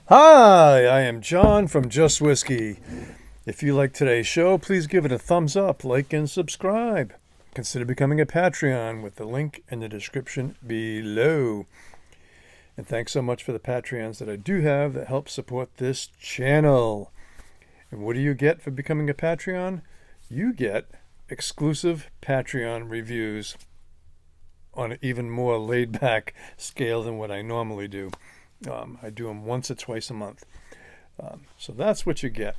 Hi, I am John from Just Whiskey. If you like today's show, please give it a thumbs up, like, and subscribe. Consider becoming a Patreon with the link in the description below. And thanks so much for the Patreons that I do have that help support this channel. And what do you get for becoming a Patreon? You get exclusive Patreon reviews on an even more laid-back scale than what I normally do. I do them once or twice a month. So that's what you get.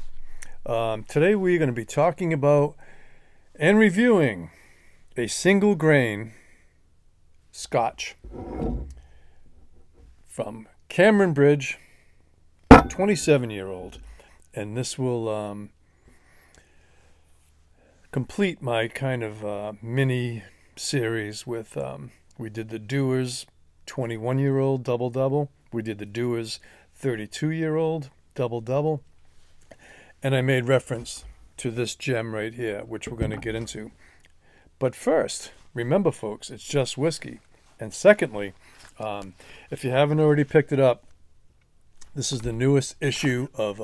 Today we're going to be talking about and reviewing a single grain Scotch from Cameronbridge, 27-year-old. And this will complete my kind of mini series with, we did the Dewar's 21-year-old double-double. We did the Dewar's 32-year-old double-double. And I made reference to this gem right here, which we're going to get into. But first, remember, folks, it's just whiskey. And secondly, if you haven't already picked it up, this is the newest issue of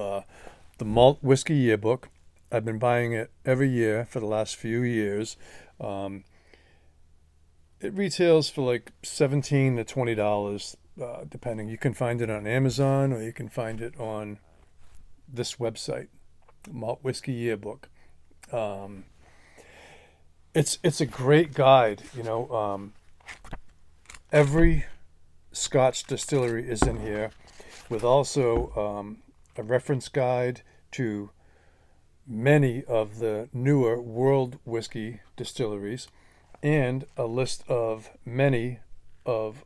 the Malt Whisky Yearbook. I've been buying it every year for the last few years. It retails for like $17 to $20, depending. You can find it on Amazon or you can find it on this website, Malt Whisky Yearbook. It's a great guide. You know, every Scotch distillery is in here, with also a reference guide to many of the newer world whiskey distilleries, and a list of many of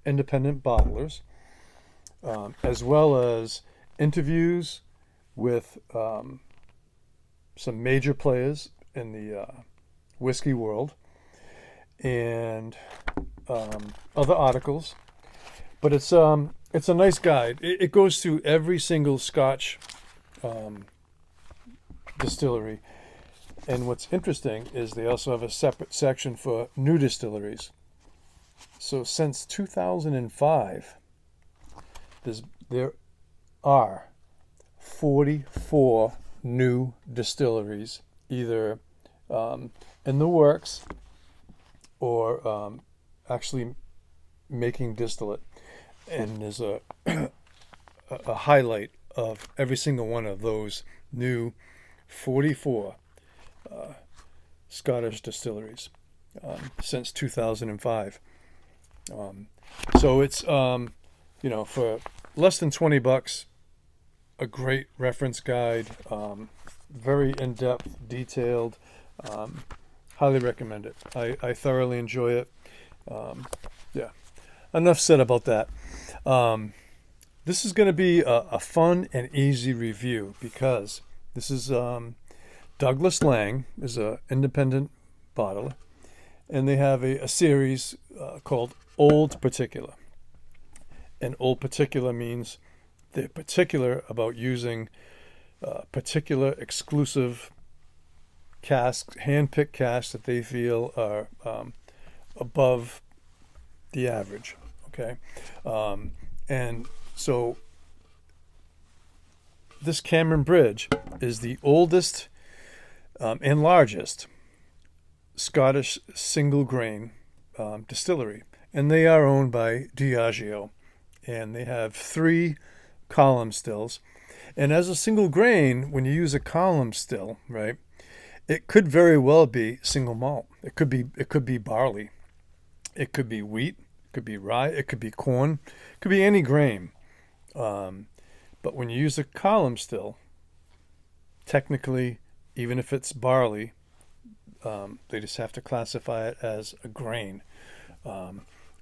independent bottlers, as well as interviews with some major players in the whiskey world, and other articles. But it's a nice guide. It goes through every single Scotch distillery. And what's interesting is they also have a separate section for new distilleries. So since 2005, there are 44 new distilleries, either in the works or actually making distillate. And there's a highlight of every single one of those new 44 Scottish distilleries since 2005. So it's for less than $20, a great reference guide, very in-depth, detailed. Highly recommend it. I thoroughly enjoy it. Yeah, enough said about that. This is going to be a fun and easy review because this is Douglas Laing is an independent bottler, and they have a series called Old Particular. And Old Particular means they're particular about using particular exclusive casks, hand-picked casks that they feel are above the average. Okay, and so this Cameronbridge is the oldest and largest Scottish single grain distillery, and they are owned by Diageo, and they have 3 column stills. And as a single grain, when you use a column still, right, it could very well be single malt. It could be barley, it could be wheat, it could be rye, it could be corn, it could be any grain. But when you use a column still, technically, even if it's barley, they just have to classify it as a grain.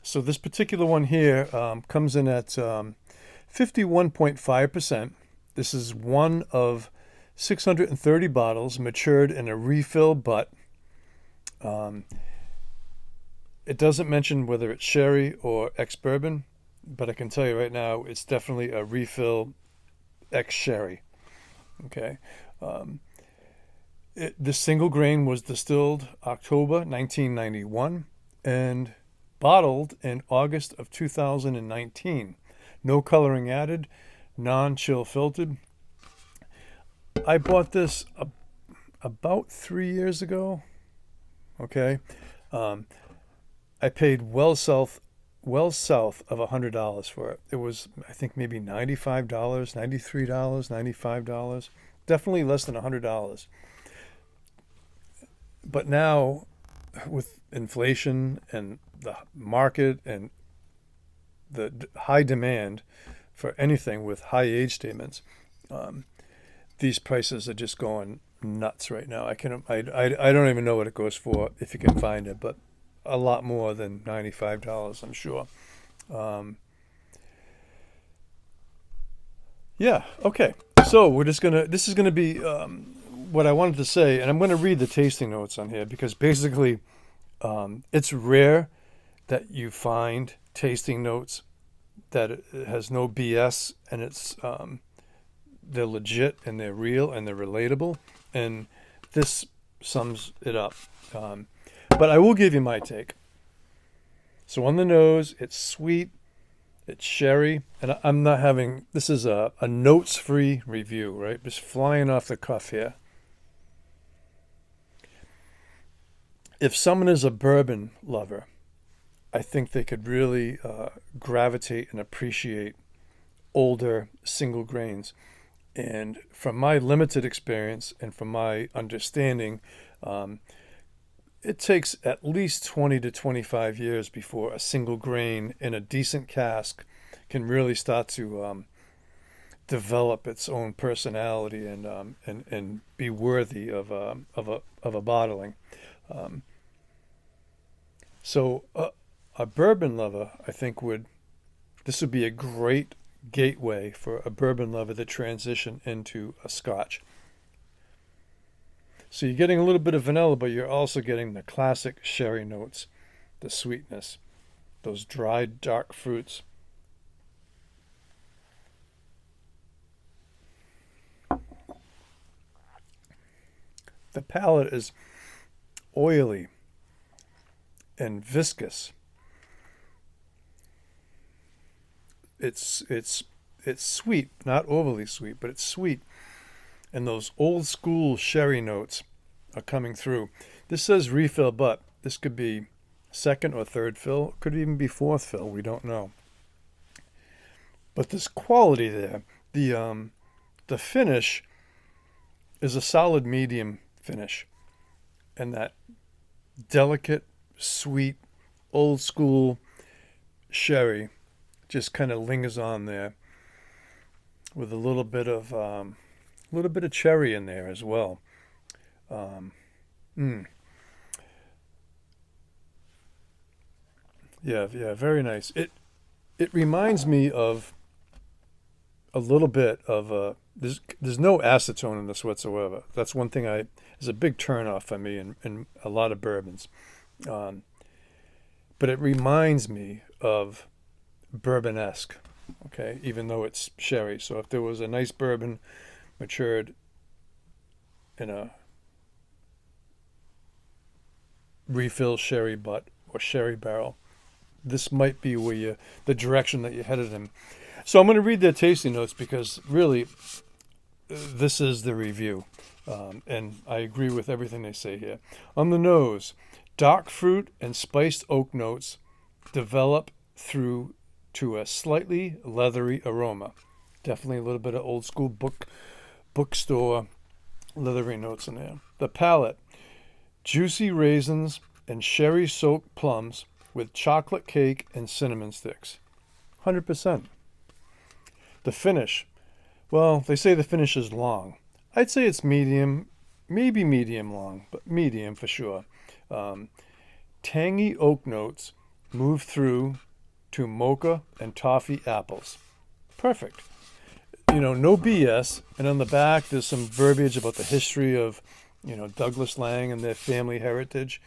So this particular one here comes in at 51.5%. This is one of 630 bottles matured in a refill butt. It doesn't mention whether it's sherry or ex-bourbon, but I can tell you right now it's definitely a refill ex-sherry. Okay. This single grain was distilled October 1991 and bottled in August of 2019. No coloring added, non-chill filtered. I bought this about 3 years ago. Okay, I paid well south of $100 for it. It was, I think, maybe $95, $93, $95. Definitely less than $100. But now, with inflation and the market and the high demand for anything with high age statements, these prices are just going nuts right now. I don't even know what it goes for if you can find it, but a lot more than $95, I'm sure. Yeah. Okay. So this is gonna be what I wanted to say, and I'm gonna read the tasting notes on here because basically, it's rare that you find tasting notes that it has no BS and they're legit and they're real and they're relatable, and this sums it up. But I will give you my take. So on the nose, it's sweet, it's sherry, and I'm not having, this is a notes-free review, right? Just flying off the cuff here. If someone is a bourbon lover, I think they could really gravitate and appreciate older single grains. And from my limited experience and from my understanding, it takes at least 20 to 25 years before a single grain in a decent cask can really start to develop its own personality and be worthy of a bottling. So a bourbon lover, I think, this would be a great gateway for a bourbon lover to transition into a Scotch. So you're getting a little bit of vanilla, but you're also getting the classic sherry notes, the sweetness, those dried dark fruits. The palate is oily and viscous. It's sweet, not overly sweet, but it's sweet. And those old school sherry notes are coming through. This says refill, but this could be second or third fill. Could even be fourth fill. We don't know. But this quality there, the finish is a solid medium finish. And that delicate, sweet, old school sherry just kind of lingers on there with a little bit of cherry in there as well. Yeah, very nice. It reminds me of a little bit of there's no acetone in this whatsoever. That's one thing is a big turnoff for me in a lot of bourbons. But it reminds me of bourbon-esque, okay, even though it's sherry. So if there was a nice bourbon matured in a refill sherry butt or sherry barrel, this might be the direction that you're headed in. So I'm going to read their tasting notes because really this is the review, and I agree with everything they say here. On the nose, dark fruit and spiced oak notes develop through to a slightly leathery aroma. Definitely a little bit of old school bookstore leathery notes in there. The palate, juicy raisins and sherry-soaked plums with chocolate cake and cinnamon sticks. 100%. The finish, well, they say the finish is long. I'd say it's medium, maybe medium long, but medium for sure. Tangy oak notes move through to mocha and toffee apples. Perfect. No BS. And on the back, there's some verbiage about the history of, Douglas Laing and their family heritage.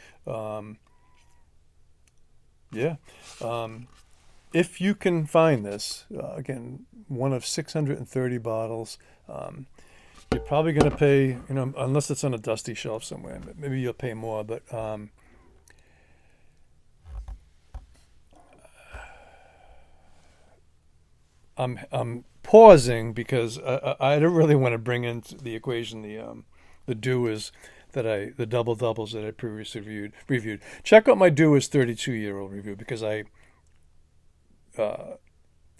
If you can find this, again, one of 630 bottles, you're probably going to pay, unless it's on a dusty shelf somewhere, maybe you'll pay more, but I'm pausing because I don't really want to bring into the equation the Dewar's the double doubles that I previously reviewed. Check out my Dewar's 32-year-old review because I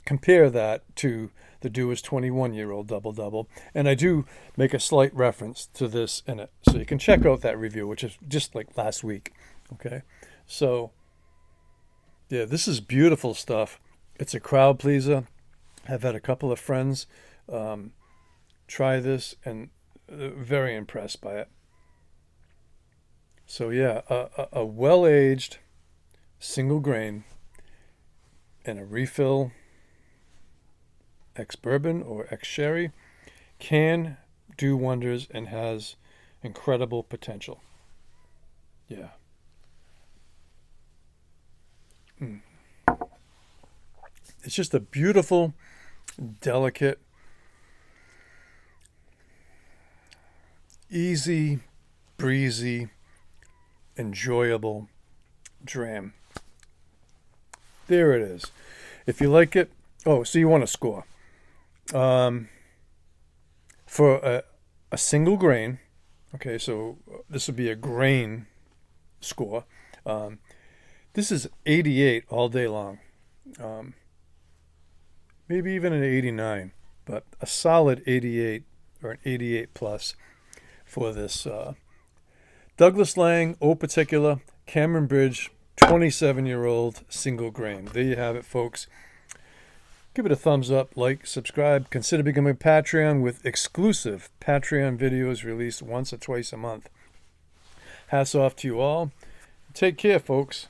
compare that to the Dewar's 21-year-old double double, and I do make a slight reference to this in it, so you can check out that review, which is just like last week. Okay, so yeah, this is beautiful stuff. It's a crowd pleaser. I've had a couple of friends try this, and they're very impressed by it. So yeah, a well-aged single grain and a refill ex-bourbon or ex-sherry can do wonders and has incredible potential. Yeah. It's just a beautiful, delicate, easy, breezy, enjoyable dram. There it is. If you like it, so you want to score. For a single grain, okay, so this would be a grain score. This is 88 all day long. Maybe even an 89, but a solid 88 or an 88 plus for this Douglas Laing, Eau Particular, Cameronbridge, 27-year-old single grain. There you have it, folks. Give it a thumbs up, like, subscribe. Consider becoming a Patreon with exclusive Patreon videos released once or twice a month. Hats off to you all. Take care, folks.